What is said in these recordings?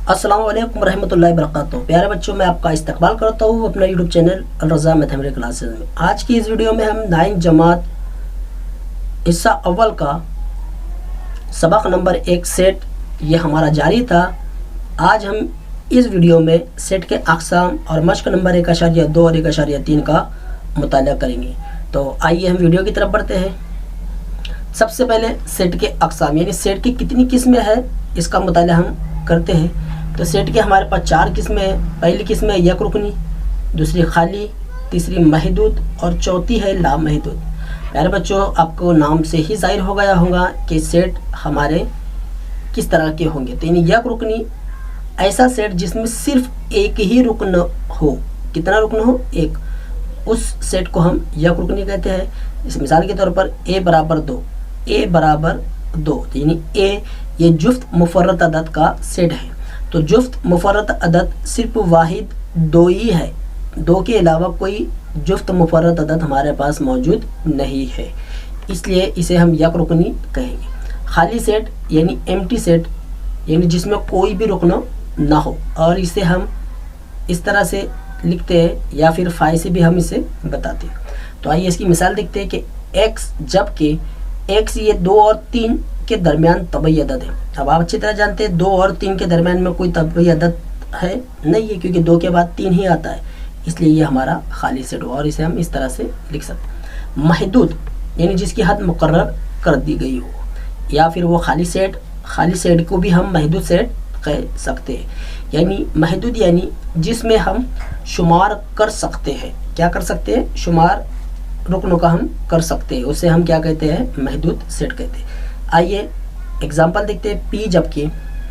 अस्सलाम वालेकुम रहमतुल्लाहि वबरकातुहू। प्यारे बच्चों, मैं आपका इस्तकबाल करता हूँ अपना यूट्यूब चैनल अल रज़ा मैथमेटिक्स क्लासेस में। आज की इस वीडियो में हम 9th जमात हिस्सा अव्वल का सबक नंबर 1 सेट ये हमारा जारी था। आज हम इस वीडियो में सेट के अक़साम और मश्क नंबर 1.2 और 1.3 का मुताला करेंगे। तो आइए हम वीडियो की तरफ बढ़ते हैं। सबसे पहले सेट के अक़साम यानी सेट की कितनी किस्में हैं इसका मुताला हम करते हैं। तो सेट के हमारे पास 4 किस्में हैं। पहली किस्म है यक रुकनी, दूसरी खाली, तीसरी महदूद और चौथी है लामहदूद। प्यारे बच्चों, आपको नाम से ही जाहिर हो गया होगा कि सेट हमारे किस तरह के होंगे। तो यानी यक रुकनी ऐसा सेट जिसमें सिर्फ एक ही रुकन हो। कितना रुकन हो? एक। उस सेट को हम यक रुकनी कहते हैं। इस मिसाल के तौर पर a बराबर 2, a बराबर 2 यानी a ये जुफ्त मुफर्रत अदद का सेट है। तो जुफ्त मुफर्रत अदद सिर्फ वाहिद 2 ही है, 2 के अलावा कोई जुफ्त मुफर्रत अदद हमारे पास मौजूद नहीं है, इसलिए इसे हम यक रुकनी कहेंगे। खाली सेट यानी एम्प्टी सेट यानी जिसमें कोई भी रुकन ना हो, और इसे हम इस तरह से लिखते हैं या फिर फाइ से भी हम इसे बताते हैं। तो आइए इसकी मिसाल देखते हैं कि x जबकि x ये 2 और 3 के दरमियान तबई अदद है। अब आप अच्छी तरह जानते हैं 2 और 3 के दरमियान में कोई तबई अदद है नहीं है, क्योंकि 2 के बाद 3 ही आता है, इसलिए ये हमारा खाली सेट हो और इसे हम इस तरह से लिख सकते हैं। महदूद यानी जिसकी हद मुकर्रर कर दी गई हो, या फिर वो खाली सेट को भी हम महदूद सेट कह सकते हैं। यानी महदूद यानी जिसमें हम शुमार कर सकते हैं। क्या कर सकते हैं? शुमार रुकनों का हम कर सकते हैं, उसे हम क्या कहते हैं? महदूद सेट कहते हैं। आइए एग्जांपल देखते हैं। p जबकि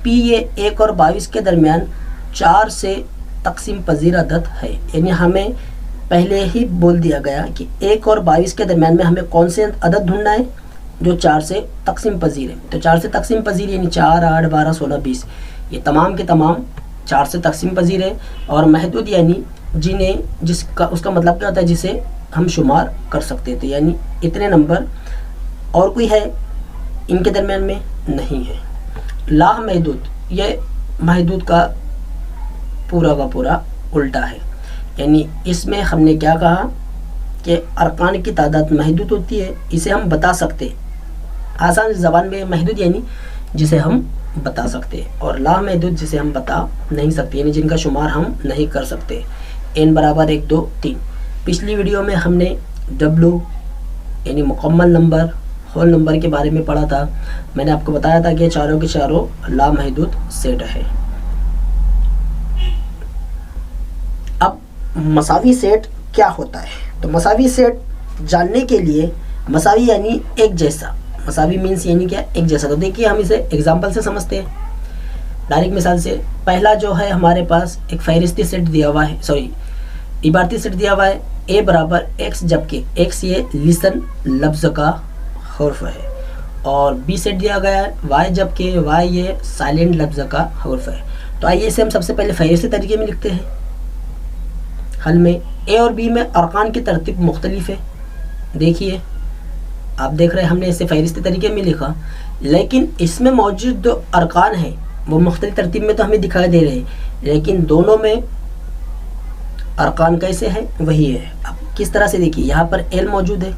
p ये 1 और 22 के दरमियान 4 से तकसीम पजीर अदद है। यानी हमें पहले ही बोल दिया गया कि 1 और 22 के दरमियान में हमें कौन से अदद ढूंढना है जो 4 से तकसीम पजीर है। तो 4 से तकसीम पजीर यानी 4, 8, 12, 16, 20 ये तमाम के तमाम 4 से तकसीम पजीर है। और महदूद यानी जिसका उसका मतलब क्या होता है? जिसे हम शुमार कर सकते थे, यानी इतने नंबर और कोई है इनके दरमियान में नहीं है। लाह महदूद ये महदूद का पूरा उल्टा है। यानी इसमें हमने क्या कहा कि अरकान की तादाद महदूद होती है, इसे हम बता सकते आसान ज़बान में। महदूद यानी जिसे हम बता सकते हैं, और लाह महदूद जिसे हम बता नहीं सकते यानी जिनका शुमार हम नहीं कर सकते। n बराबर 1, 2, 3। पिछली वीडियो में हमने W यानी मुकम्मल नंबर, होल नंबर के बारे में पढ़ा था। मैंने आपको बताया था कि चारों के चारों लामहदूद सेट है। अब मसावी सेट क्या होता है? तो मसावी सेट जानने के लिए, मसावी यानी एक जैसा, मसावी मीन्स यानी क्या? एक जैसा। तो देखिए हम इसे एग्जाम्पल से समझते हैं, डायरेक्ट मिसाल से। पहला जो है हमारे पास एक फहरिस्ती सेट दिया हुआ है, इबारती सेट दिया हुआ है। a बराबर x जबकि x ये लिसन लफ्ज़ का हर्फ है, और b सेट दिया गया है y जबकि y ये साइलेंट लफ्ज़ का हर्फ है। तो आइए इसे हम सबसे पहले फहरिस्ती तरीके में लिखते हैं। हल में a और b में अरकान की तरतीब मुख्तलिफ है। देखिए आप देख रहे हैं हमने इसे फहरिस्ती तरीके में लिखा, लेकिन इसमें मौजूद जो अरकान हैं वो मुख्तलिफ तरतीब में तो हमें दिखाई दे रहे हैं, लेकिन दोनों में अरकान कैसे हैं वही है। अब किस तरह से? देखिए यहाँ पर l मौजूद है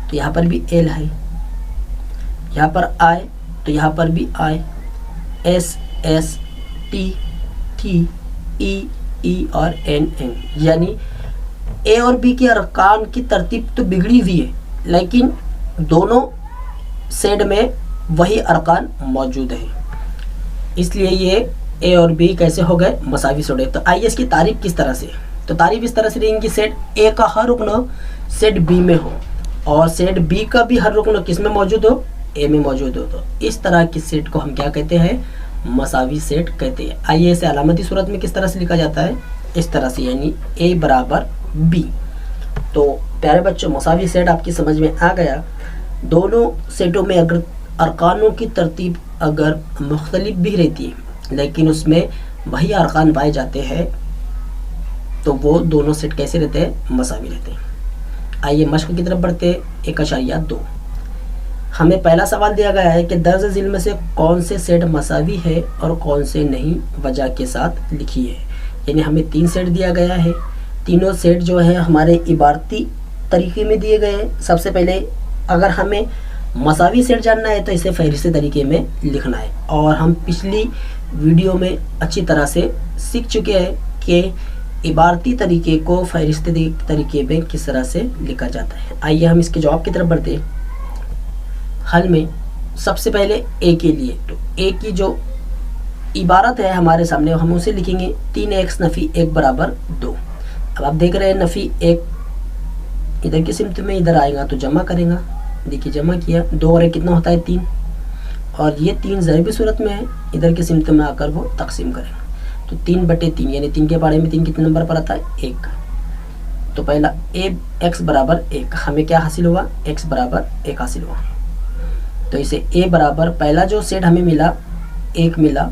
तो यहाँ पर भी l है, यहाँ पर I तो यहाँ पर भी I, S, S, T, T, E, E और N, N। यानी A और B के अरकान की तरतीब तो बिगड़ी हुई है, लेकिन दोनों सेट में वही अरकान मौजूद है, इसलिए ये A और B कैसे हो गए? मसावी सेट। तो आइए इसकी तारीफ किस तरह से? तो तारीफ इस तरह से रहेंगी कि सेट A का हर रुकन सेट B में हो, और सेट B का भी हर रुकन किस में मौजूद हो? A में मौजूद हो। तो इस तरह की सेट को हम क्या कहते हैं? मसावी सेट कहते हैं। आइए इसे अलामती सूरत में किस तरह से लिखा जाता है? इस तरह से, यानी A बराबर B। तो प्यारे बच्चों, मसावी सेट आपकी समझ में आ गया। दोनों सेटों में अगर अरकानों की तरतीब अगर मुख्तलिफ भी रहती है, लेकिन उसमें वही अरकान पाए जाते हैं, तो वो दोनों सेट कैसे रहते हैं? मसावी रहते हैं। आइए मश्क की तरफ बढ़ते हैं। 1.2 हमें पहला सवाल दिया गया है कि दर्ज झील में से कौन से सेट मसावी है और कौन से नहीं, वजह के साथ लिखिए। यानी हमें 3 सेट दिया गया है, तीनों सेट जो है हमारे इबारती तरीके में दिए गए हैं। सबसे पहले अगर हमें मसावी सेट जानना है तो इसे फहरिस्ती तरीके में लिखना है, और हम पिछली वीडियो में अच्छी तरह से सीख चुके हैं कि इबारती तरीके को फहरिस्ती तरीके में किस तरह से लिखा जाता है। आइए हम इसके जवाब की तरफ बढ़ते हैं। हल में सबसे पहले ए के लिए, तो ए की जो इबारत है हमारे सामने हम उसे लिखेंगे 3x नफ़ी 1 बराबर 2। अब आप देख रहे हैं नफ़ी 1 इधर की सिमत में इधर आएगा तो जमा करेगा, देखिए जमा किया, 2 और 1 कितना होता है 3, और ये 3 ज़रबी सूरत में है, इधर की सिमत में आकर वो तकसीम करेगा तो 3/3 यानी 3 के पारे में 3 कितने नंबर पर आता है 1। तो पहला ए x बराबर 1, हमें क्या हासिल हुआ x बराबर 1 हासिल हुआ। तो इसे a बराबर पहला जो सेट हमें मिला 1 मिला,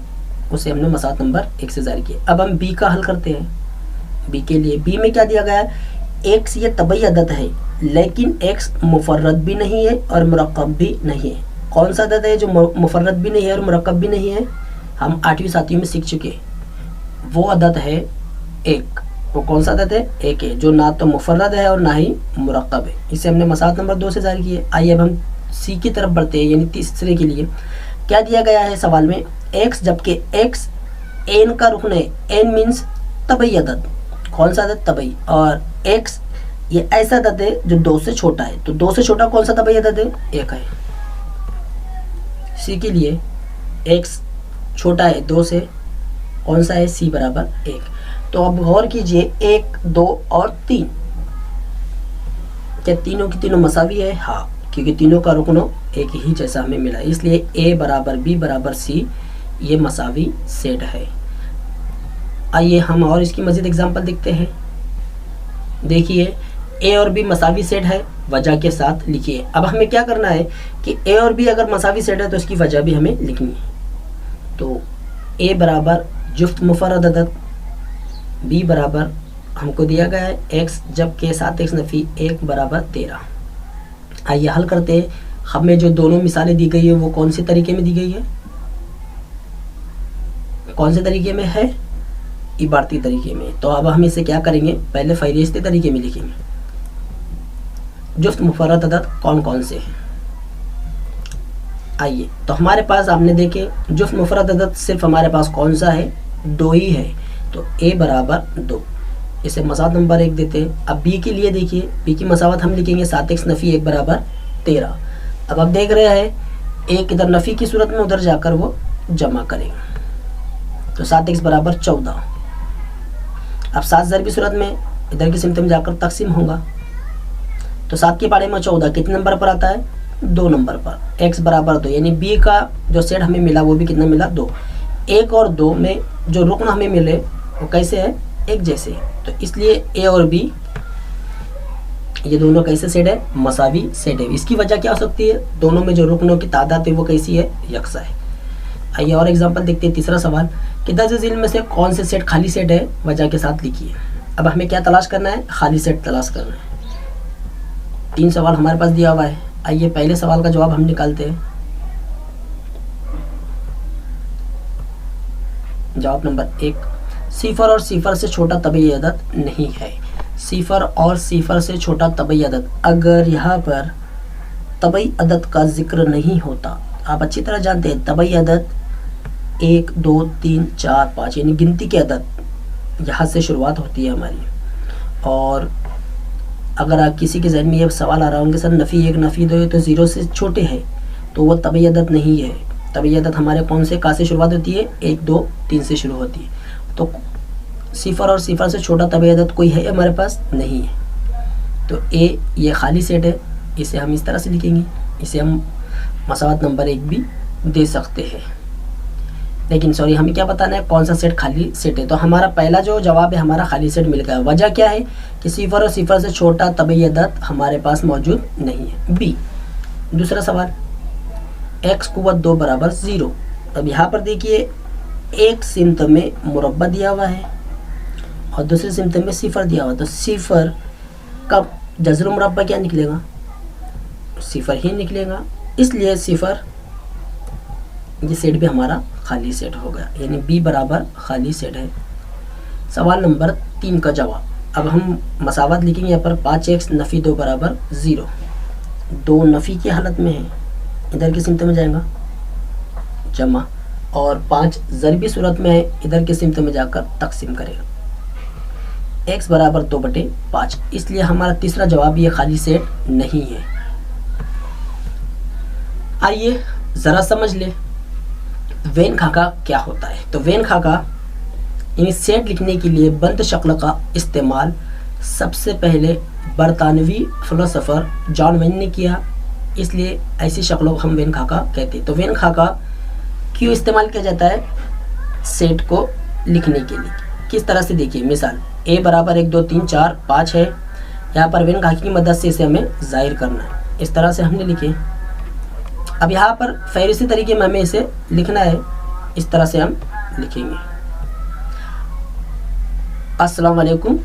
उसे हमने मसात नंबर 1 से जारी किया। अब हम b का हल करते हैं। b के लिए b में क्या दिया गया है, x ये तबई अदद है लेकिन x मुफर्रद भी नहीं है और मुरक्कब भी नहीं है। कौन सा अदद है जो मुफर्रद भी नहीं है और मुरक्कब भी नहीं है, हम 8वीं 7वीं में सीख चुके हैं। वो अदद है 1। वो कौन सा अदद है 1 है, जो ना तो मुफर्रद है और ना ही मुरक्कब है। इसे हमने मसात नंबर 2 से जारी किए। आइए अब हम सी की तरफ बढ़ते हैं, यानी तीसरे के लिए क्या दिया गया है सवाल में x, जबकि x n का रुकन है, n मीन्स तबई अदद। कौन सा अदद तबई, और x ये ऐसा अदद है जो 2 से छोटा है। तो 2 से छोटा कौन सा तबई अदद है 1 है। सी के लिए x छोटा है 2 से, कौन सा है c बराबर 1। तो अब गौर कीजिए 1 2 और 3, क्या तीनों की तीनों मसावी है, हाँ, क्योंकि तीनों का रुकन एक ही जैसा हमें मिला, इसलिए a बराबर b बराबर c ये मसावी सेट है। आइए हम और इसकी मज़ीद एग्जांपल देखते हैं। देखिए a और b मसावी सेट है, वजह के साथ लिखिए। अब हमें क्या करना है कि a और b अगर मसावी सेट है तो इसकी वजह भी हमें लिखनी है। तो a बराबर जुफ्त मुफर्रद अदद, b बराबर हमको दिया गया है x, जबकि 7x नफ़ी 1 बराबर 13। आइए हल करते हैं। हमें जो दोनों मिसालें दी गई है वो कौन से तरीके में दी गई है, कौन से तरीके में है, इबारती तरीके में। तो अब हम इसे क्या करेंगे, पहले फहरिस्ती तरीके में लिखेंगे। जुफ्त मुफर्रद अदद कौन कौन से हैं। आइए तो हमारे पास आपने देखे जुफ्त मुफर्रद अदद सिर्फ हमारे पास कौन सा है 2 ही है, तो a बराबर 2, इसे मसात नंबर 1 देते हैं। अब b के लिए देखिए, b की मसावत हम लिखेंगे 7x नफ़ी 1 बराबर 13। अब आप देख रहे हैं एक इधर नफ़ी की सूरत में, उधर जाकर वो जमा करेगा तो 7x बराबर 14। अब 7 ज़रबी सूरत में इधर की सिमत में जाकर तकसीम होगा तो 7 के पारे में 14 कितने नंबर पर आता है 2 नंबर पर, x बराबर 2, यानी b का जो सेट हमें मिला वो भी कितना मिला 2। 1 और 2 में जो रुकन हमें मिले वो कैसे है एक जैसे है, तो इसलिए a और b ये दोनों कैसे सेट है मसावी सेट है। इसकी वजह क्या हो सकती है, दोनों में जो रुकनों की तादाद है वो कैसी है यकसा है। आइए और एग्जांपल देखते हैं। तीसरा सवाल कि दर्ज झील में से कौन से सेट खाली सेट है, वजह के साथ लिखिए। अब हमें क्या तलाश करना है, खाली सेट तलाश करना है। 3 सवाल हमारे पास दिया हुआ है। आइए पहले सवाल का जवाब हम निकालते हैं। जवाब नंबर 1, सिफर और सिफर से छोटा तबई अदद नहीं है। सिफर और सिफर से छोटा तबई अदद, अगर यहाँ पर तबई अदद का जिक्र नहीं होता, आप अच्छी तरह जानते हैं तबई अदद 1 2 3 4 5 यानी गिनती के अदद यहाँ से शुरुआत होती है हमारी। और अगर आप किसी के जहन में ये सवाल आ रहा होंगे सर नफ़ी 1 नफ़ी 2 तो 0 से छोटे हैं, तो वो तबई अदद नहीं है। तबई अदद हमारे कौन से का से शुरुआत होती है 1 2 3 से शुरू होती है। तो सिफर और सिफर से छोटा तबई अदद कोई है हमारे पास नहीं है। तो ए ये खाली सेट है, इसे हम इस तरह से लिखेंगे। इसे हम मसावत नंबर 1 भी दे सकते हैं, लेकिन सॉरी हमें क्या बताना है कौन सा सेट खाली सेट है। तो हमारा पहला जो जवाब है हमारा खाली सेट मिल गया। वजह क्या है कि सिफर और सिफर से छोटा तबई अदद हमारे पास मौजूद नहीं है। बी दूसरा सवाल x कुव्वत 2 बराबर 0। अब यहाँ पर देखिए एक सिमत में मुरब्बा दिया हुआ है और दूसरे सिमत में सिफर दिया हुआ, तो सिफर का जज़र मुरब्बा क्या निकलेगा, सिफर ही निकलेगा। इसलिए सिफर, ये सेट भी हमारा खाली सेट हो गया, यानी बी बराबर खाली सेट है। सवाल नंबर 3 का जवाब। अब हम मसावत लिखेंगे यहाँ पर 5x नफ़ी 2 बराबर 0। 2 नफ़ी की हालत में है, इधर की सिमत में जाएगा जमा, और 5 ज़रबी सूरत में है, इधर की सिमत में जाकर तकसीम करेगा। x बराबर 2/5, इसलिए हमारा तीसरा जवाब ये खाली सेट नहीं है। आइए ज़रा समझ ले वेन खाका क्या होता है। तो वेन खाका यानी सेट लिखने के लिए बंद शक्ल का इस्तेमाल सबसे पहले बरतानवी फ़िलोसोफर जॉन वेन ने किया, इसलिए ऐसी शक्लों को हम वेन खाका कहते हैं। तो वेन खाका क्यों इस्तेमाल किया जाता है? सेट को लिखने के लिए। किस तरह से? देखिए मिसाल, a बराबर 1 2 3 4 5 है, यहाँ पर वेन खाके की मदद से इसे हमें जाहिर करना है। इस तरह से हमने लिखे। अब यहाँ पर फहरिस्ती तरीके में हमें इसे लिखना है, इस तरह से हम लिखेंगे। अस्सलाम वालेकुम।